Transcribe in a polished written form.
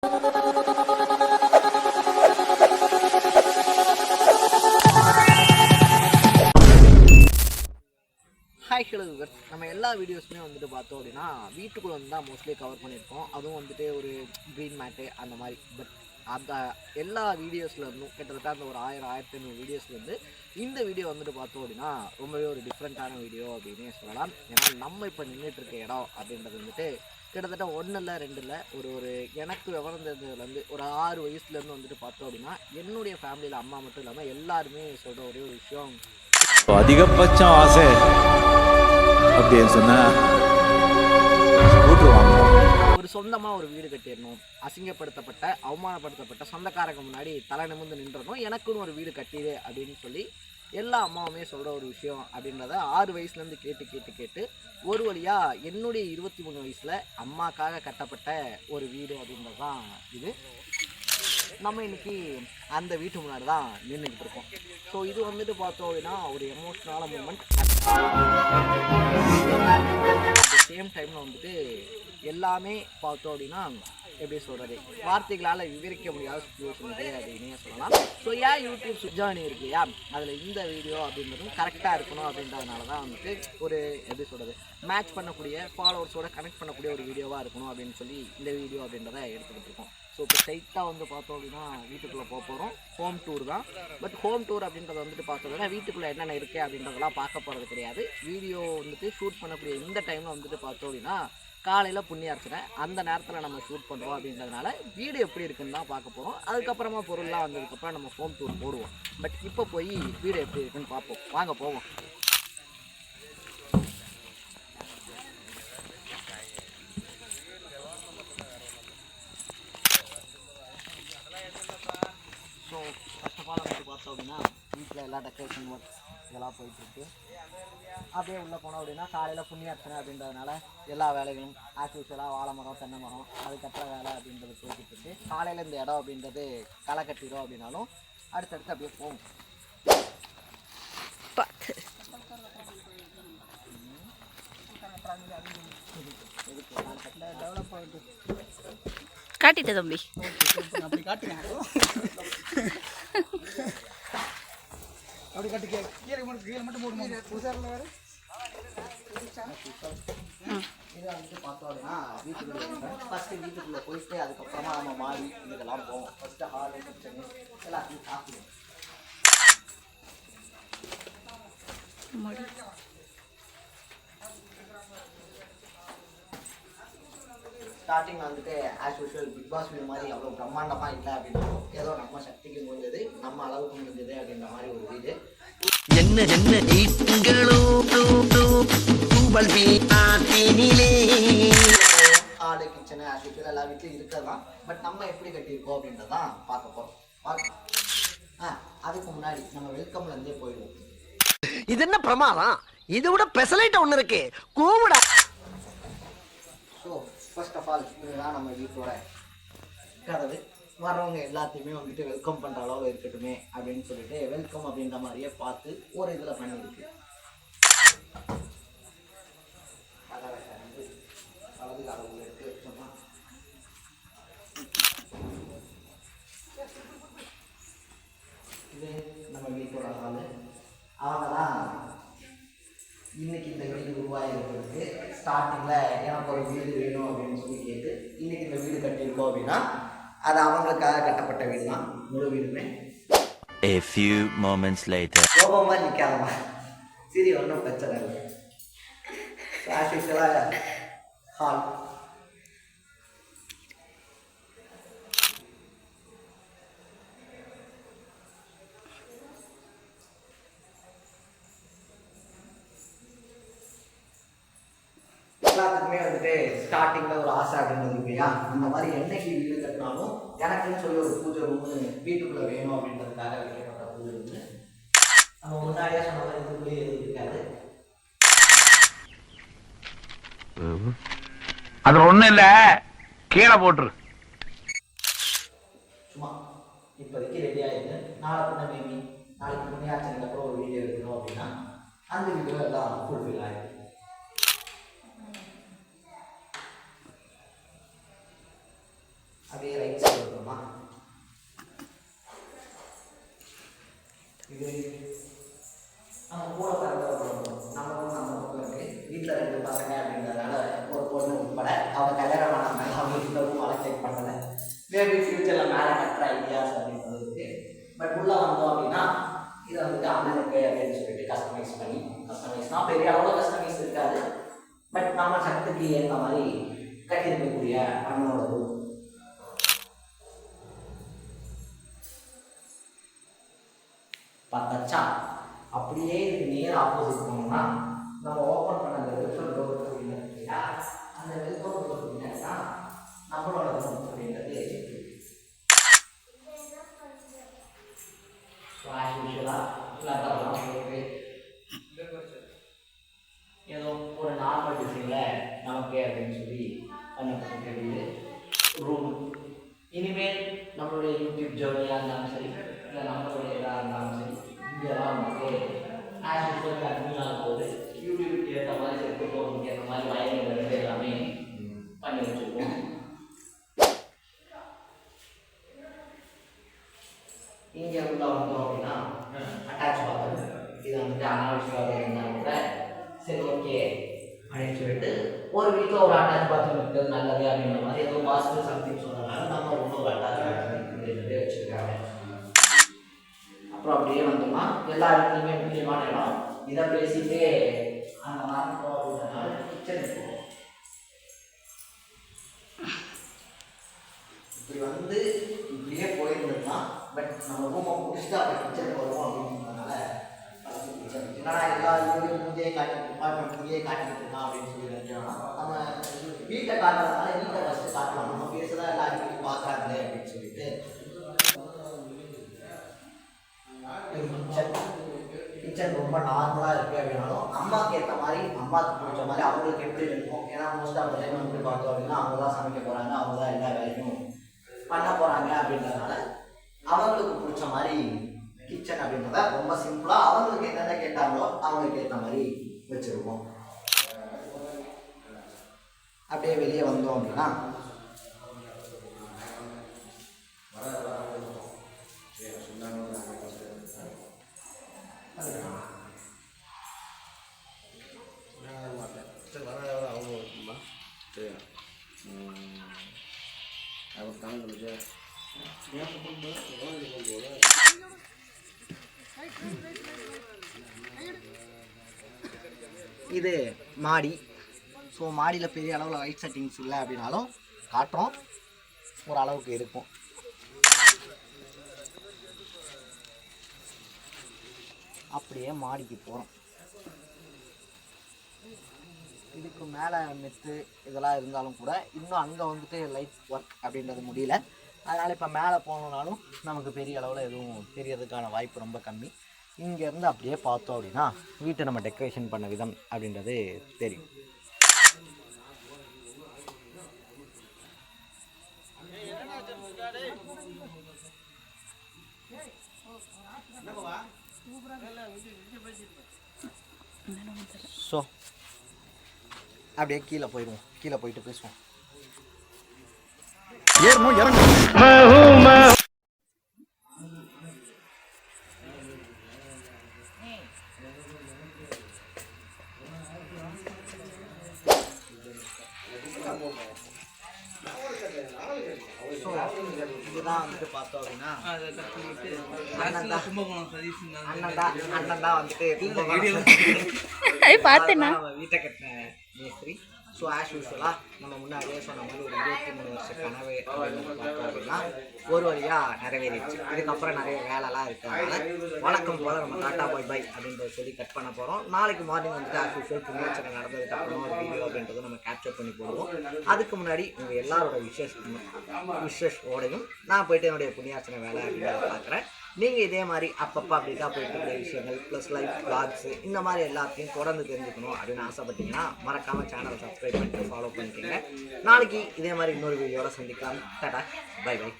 Hi hello viewers, நம்ம எல்லா வீடியோஸுமே வந்துட்டு பார்த்தோம் அப்படின்னா வீட்டுக்குள்ளே வந்து தான் மோஸ்ட்லி கவர் பண்ணியிருக்கோம். அதுவும் வந்துட்டு ஒரு க்ரீன் மேட்டு அந்த மாதிரி. பட் அந்த எல்லா வீடியோஸ்லேருந்தும் கிட்டத்தட்ட அந்த ஒரு 1000-1500 வீடியோஸ்லேருந்து இந்த வீடியோ வந்துட்டு பார்த்தோம் அப்படின்னா ரொம்பவே ஒரு டிஃப்ரெண்ட்டான வீடியோ அப்படின்னே சொல்லலாம். ஏன்னா நம்ம இப்போ நின்றுட்டு இருக்க இடம் அப்படின்றது வந்துட்டு கிட்டத்தட்ட 1 இல்லை 2 இல்லை ஒரு எனக்கு விவரம் தெரிஞ்சதுலேருந்து ஒரு 6 வயசுலேருந்து வந்துட்டு பார்த்தோம் அப்படின்னா என்னுடைய ஃபேமிலியில் அம்மா மட்டும் இல்லாமல் எல்லாருமே சொல்கிற ஒரே ஒரு விஷயம், அதிகபட்சம் ஆசை அப்படின்னு சொன்னா ஒரு சொந்தமாக ஒரு வீடு கட்டிடணும், அசிங்கப்படுத்தப்பட்ட அவமானப்படுத்தப்பட்ட சொந்தக்காரங்க முன்னாடி தலை நிமிர்ந்து நின்றணும், எனக்குன்னு ஒரு வீடு கட்டிடு அப்படின்னு சொல்லி எல்லா அம்மாவுமே சொல்கிற ஒரு விஷயம் அப்படின்றத 6 வயசுலேருந்து கேட்டு ஒரு வழியாக என்னுடைய 23 வயசில் அம்மாக்காக கட்டப்பட்ட ஒரு வீடு அப்படின்றது தான் இது. நம்ம இன்றைக்கி அந்த வீட்டு முன்னாடி தான் நின்றுக்கிட்டு இருக்கோம். ஸோ இது வந்துட்டு பார்த்தோம் அப்படின்னா ஒரு எமோஷ்னலான மூமெண்ட். அட் சேம் டைமில் வந்துட்டு எல்லாமே பார்த்தோம் அப்படின்னா எப்படி சொல்கிறது, வார்த்தைகளால் விவரிக்க முடியாத சுச்சுவேஷன் இது அப்படின்னே சொல்லலாம். ஸோ ஏன் யூடியூப் ஜேர்னி இருக்கு இல்லையா, அதில் இந்த வீடியோ அப்படின்றதும் கரெக்டாக இருக்கணும் அப்படின்றதுனால தான் வந்துட்டு ஒரு எப்படி சொல்கிறது மேட்ச் பண்ணக்கூடிய ஃபாலோவர்ஸோட கனெக்ட் பண்ணக்கூடிய ஒரு வீடியோவாக இருக்கணும் அப்படின்னு சொல்லி இந்த வீடியோ அப்படின்றத எடுத்துக்கிட்டு இருக்கோம். ஸோ இப்போ ஸ்ட்ரைட்டாக வந்து பார்த்தோம் அப்படின்னா வீட்டுக்குள்ளே போக போகிறோம். ஹோம் டூர் தான். பட் ஹோம் டூர் அப்படின்றத வந்துட்டு பார்த்தோம் அப்படின்னா வீட்டுக்குள்ளே என்னென்ன இருக்குது அப்படின்றதெல்லாம் பார்க்க போகிறது கிடையாது. வீடியோ வந்துட்டு ஷூட் பண்ணக்கூடிய இந்த டைமில் வந்துட்டு பார்த்தோம் அப்படின்னா காலையில் புண்ணிய அர்ச்சனை, அந்த நேரத்தில் நம்ம ஷூட் பண்ணுறோம் அப்படின்றதுனால வீடு எப்படி இருக்குன்னு தான் பார்க்க போகிறோம். அதுக்கப்புறமா பொருள்லாம் வந்ததுக்கப்புறம் நம்ம ஹோம் டூர் போடுவோம். பட் இப்போ போய் வீடு எப்படி இருக்குன்னு பார்ப்போம், வாங்க போவோம். ஸோ ஃபர்ஸ்ட் ஆஃப் ஆல் வந்து பார்த்தோம் அப்படின்னா வீட்டில் எல்லா டெக்கரேஷன் ஒர்க்ஸ் இதெல்லாம் போயிட்டுருக்கு. அப்படியே உள்ளே போனோம் அப்படின்னா காலையில் புண்ணிய அர்ச்சனை அப்படின்றதுனால எல்லா வேலைகளும் ஆஸ் யூஷுவலாக வாழை மரம் தென்னை மரம் அதுக்கப்புற வேலை அப்படின்றது போய்கிட்டு இருக்கு. காலையில் இந்த இடம் அப்படின்றது களை கட்டிடும் அப்படின்னாலும் அடுத்தடுத்து அப்படியே போகும். டெவலப் ஆகிட்டு காட்டிட்ட தம்பி, அப்படி காட்டுங்க, அப்படி காட்டு, கீழே மட்டும் போடுங்க. புதுசாரில் வேறு இதை வந்துட்டு பார்த்தோம் அப்படின்னா வீட்டுக்குள்ளே ஃபஸ்ட்டு வீட்டுக்குள்ளே போயிட்டு அதுக்கப்புறமா நம்ம மாடி இதுக்கெல்லாம் போவோம். ஃபஸ்ட்டு ஹாலு கிச்சனு எல்லாத்தையும் சாப்பிடுவோம். ஸ்டார்டிங் வந்துட்டு ஆஸ் யூஷுவல் பிக் பாஸ் வீடு மாதிரி அவ்வளோ பிரம்மாண்டமாக இல்லை அப்படின்னா ஏதோ நம்ம சக்திக்கு முடிஞ்சது, நம்ம அளவுக்கு முடிஞ்சது அப்படின்ற மாதிரி ஒரு வீடு. என்ன ஹாலு கிச்சனு ஆஸ் யூஷுவல் எல்லா வீட்லையும் இருக்கிறதான். பட் நம்ம எப்படி கட்டியிருக்கோம் அப்படின்றதான் பார்க்க போகிறோம். அதுக்கு முன்னாடி நம்ம வெல்கம்லேருந்தே போயிடுவோம். இது என்ன பிரமாதம், இதை விட பெசலைட் ஒன்று இருக்கு கூமுடா. ஸோ ஃபர்ஸ்ட் ஆஃப் ஆல் இதுதான் நம்ம வீட்டோட கதவு. வர்றவங்க எல்லாத்தையுமே வந்துட்டு வெல்கம் பண்ணுற அளவில் இருக்கட்டுமே அப்படின்னு சொல்லிட்டு வெல்கம் அப்படின்ற மாதிரியே பார்த்து ஒரு இதில் பண்ணியிருக்கு. வலது காலத்தில் எடுத்து வச்சோம்னா இது நம்ம வீட்டோட ஹாலு. அவங்க தான் இன்னைக்கு இந்த வீடு உருவாகிருக்கு. ஸ்டார்டிங்கில் எனக்கு ஒரு வீடு வேணும் அப்படின்னு சொல்லி கேட்டு இன்னைக்கு இந்த வீடு கட்டியிருக்கோம் அப்படின்னா அது அவங்களுக்காக கட்டப்பட்ட வீடு தான், முழு வீடுமே. A few moments later. கோபமாக நிற்காதமா, சரி ஒன்றும் பிரச்சனை இல்லை. ஆக்சுவலாக ஹால் எல்லாத்துக்குமே வந்துட்டு ஸ்டார்டிங்கில் ஒரு ஆசை அப்படின்றது இல்லையா, அந்த மாதிரி என்னைக்கு வீடு கட்டினாலும் எனக்குன்னு சொல்லி ஒரு பூஜை ரூமு வீட்டுக்குள்ளே வேணும் அப்படின்றதுக்காக வைக்கப்பட்ட பூஜை ரூமு. நம்ம முன்னாடியே சொன்ன மாதிரி இதுக்குள்ளேயே எதுவும் இருக்காது. அது ஒண்ணும் இல்ல, கீழே போட்டுரு. சும்மா இப்போதைக்கு ரெடி ஆகிடுது. நாளை பின்ன மேபி நாளைக்கு புண்ணியாச்சனைக்கு அப்புறம் ஒரு வீடியோ எடுக்கணும் அப்படின்னா அந்த வீடியோ எல்லாம் ஃபுல்ஃபில் ஆகிடுது. அப்படியே ரைட் சைடு வருமா, இது நம்ம கூட பிறந்தவங்க நம்ம பக்கம் இருக்கு. வீட்டில் 2 பசங்க அப்படின்றதுனால ஒரு பொண்ணு உட்பட அவங்க கல்யாணம் பண்ணாமல் அவங்களுக்கு இந்த ரூம் அலோகேட் பண்ணலை. மேபி ஃபியூச்சரில் மேலே கட்டுற ஐடியாஸ் அப்படின்றது இருக்குது. பட் உள்ளே வந்தோம் அப்படின்னா இதை வந்துட்டு அண்ணனுக்கு அப்படின்னு சொல்லிட்டு கஸ்டமைஸ்னால் பெரிய அளவில் கஸ்டமைஸ் இருக்காது. பட் நம்ம சக்திக்கு ஏற்ற மாதிரி கட்டியிருக்கக்கூடிய அண்ணனோட ரூம். பார்த்தாச்சா? அப்படியே இதுக்கு நேர் ஆப்போசிட் போனோம்னா நம்ம ஓப்பன் பண்ண அந்த வெல்கம் டோர் அப்படின்னா அந்த வெல்கம் டோர் அப்படின்னா நம்மளோட ரூம் அப்படின்றது ஏதோ ஒரு நார்மல் டிசைனில் நமக்கு அப்படின்னு சொல்லி பண்ணப்பட்டிருக்கிறது ரூம். இனிமேல் நம்மளுடைய யூடியூப் ஜேர்னியாக இருந்தாலும் சரி, இல்லை நம்மளுடைய இதாக இருந்தாலும் சரி, இங்கெல்லாம் நமக்கு ஆஸ் யூஸ்வல் கண்டினியூ போது யூடியூப்க்கு ஏற்ற மாதிரி செட்டு போகிறதுக்கு ஏற்ற மாதிரி வயது எல்லாமே பண்ணி வச்சுருக்கோம். இங்கே உள்ள வந்தோம் அப்படின்னா அட்டாச் பாத்ரூம். இது வந்துட்டு அனாவசியமாக இருந்தாலும் கூட சரி ஓகே அப்படின்னு சொல்லிட்டு ஒரு வீட்டில் ஒரு அட்டாச் பாத்ரூம் இருக்கிறது நல்லது அப்படின்ற மாதிரி ஏதோ பாசிட்டிவ் சம்திங் சொன்னதுனால நம்ம ரொம்ப ஒரு அட்டாச் பாத்ரூம் வச்சுருக்காங்க. அப்புறம் அப்படியே வந்தோம்னா எல்லா இடத்துலையுமே முக்கியமான இடம். இதை பேசிட்டு அந்த மாற்றோம் அப்படின்றதுனால கிச்சன் இருக்கும். இப்படி வந்து இப்படியே போயிருந்தோம்னா பட் நம்ம ரூமை முடிச்சுட்டு அப்போ கிச்சனுக்கு வருவோம் அப்படின்றதுனால என்னடா எல்லா வீடியும் முந்தையே காட்டிட்டு இருக்கான் அப்படின்னு சொல்லி நினைச்சோம்னா நம்ம வீட்டை காட்டுறதுனால வீட்டை ஃபஸ்ட்டு காட்டலாம். நம்ம பேசுதான் எல்லா வீட்டையும் பார்க்குறாங்களே அப்படின்னு சொல்லிட்டு கிச்சன் ரொம்ப நார்மலாக இருக்குது அப்படின்னாலும் அம்மாவுக்கு ஏற்ற மாதிரி அம்மாவுக்கு பிடிச்ச மாதிரி அவங்களுக்கு எப்படி இருக்கும். ஏன்னா மோஸ்ட் ஆஃப் டைம் வந்து பார்த்தோம் அப்படின்னா அவங்க தான் சமைக்க போகிறாங்க, அவங்க தான் எல்லா வேலையும் பண்ண போகிறாங்க அப்படின்றதுனால அவங்களுக்கு பிடிச்ச மாதிரி கிச்சன் அப்படின்றத ரொம்ப சிம்பிளாக அவங்களுக்கு என்னென்ன கேட்டாங்களோ அவங்களுக்கு ஏற்ற மாதிரி வச்சுருக்கோம். அப்படியே வெளியே வந்தோம் அப்படின்னா இது மாடி. ஸோ மாடியில் பெரிய அளவில் லைட் செட்டிங்ஸ் இல்லை அப்படின்னாலும் காட்டுறோம், ஒரு அளவுக்கு இருக்கும். அப்படியே மாடிக்கு போகிறோம். இதுக்கு மேலே மெத்து இதெல்லாம் இருந்தாலும் கூட இன்னும் அங்கே வந்துட்டு லைட் ஒர்க் அப்படின்றது முடியல. அதனால் இப்போ மேலே போகணுன்னாலும் நமக்கு பெரிய அளவில் எதுவும் தெரியறதுக்கான வாய்ப்பு ரொம்ப கம்மி. இங்கேருந்து அப்படியே பார்த்தோம் அப்படின்னா வீட்டை நம்ம டெக்கரேஷன் பண்ண விதம் அப்படின்றது தெரியும். ஸோ அப்படியே கீழே போயிடுவோம், கீழே போயிட்டு பேசுவோம். ஏறணும் இறங்கணும். இதுதான் வந்துட்டு பார்த்தோம் அப்படின்னா அண்ணன் தான் வந்துட்டு வீட்டை கட்டின மேஸ்திரி. ஸோ ஆஸ் யூஸ்வலாக நம்ம முன்னாடியே சொன்ன மாதிரி ஒரு 23 வருஷ கனவு அப்படின்னு பார்த்தோம் அப்படின்னா ஒரு வழியாக நிறைவேறிடுச்சு. இதுக்கப்புறம் நிறைய வேலைலாம் இருக்கிறதுனால வழக்கம் போல் நம்ம டாட்டா பாய் பை அப்படின்றத சொல்லி கட் பண்ண போகிறோம். நாளைக்கு மார்னிங் வந்துட்டு ஆஸ் யூஸ்வல் புண்ணியாச்சனை நடந்ததுக்கப்புறமா ஒரு வீடியோ அப்படின்றத நம்ம கேப்சர் பண்ணி போடுவோம். அதுக்கு முன்னாடி உங்கள் எல்லாரோட விஷஸோடையும் நான் போய்ட்டு என்னுடைய புண்ணியாச்சனை வேலை அப்படின்றத பார்க்குறேன். நீங்கள் இதே மாதிரி அப்பப்போ அப்படி தான் போயிட்டு இருக்கிற விஷயங்கள் ப்ளஸ் லைஃப் பிளாக்ஸு இந்த மாதிரி எல்லாத்தையும் தொடர்ந்து தெரிஞ்சுக்கணும் அப்படின்னு ஆசைப்பட்டீங்கன்னா மறக்காமல் சேனலை சப்ஸ்கிரைப் பண்ணிட்டு ஃபாலோ பண்ணிக்கோங்க. நாளைக்கு இதே மாதிரி இன்னொரு வீடியோட சந்திக்கலாம். Tata bye by.